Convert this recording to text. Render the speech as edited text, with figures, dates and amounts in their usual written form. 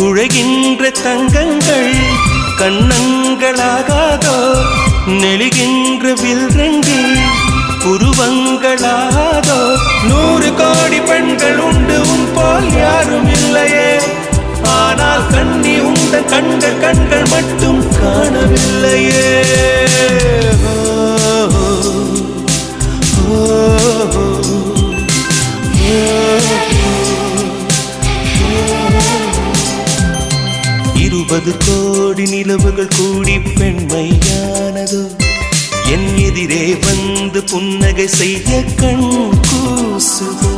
குழைகின்ற தங்கங்கள் கண்ணங்களாகாதோ நெளிகின்ற வில்ரங்கில் புருவங்களாதோ 100 கோடி பெண்கள் உண்டு உன் போல் யாரும் இல்லையே ஆனால் கண்ணி உண்ட கண்கள் மட்டும் காணவில்லையே இருபது கோடி நிலவுகள் கூடி பெண்மையானதோ என் எதிரே வந்து புன்னகை செய்ய கண் கூசுதோ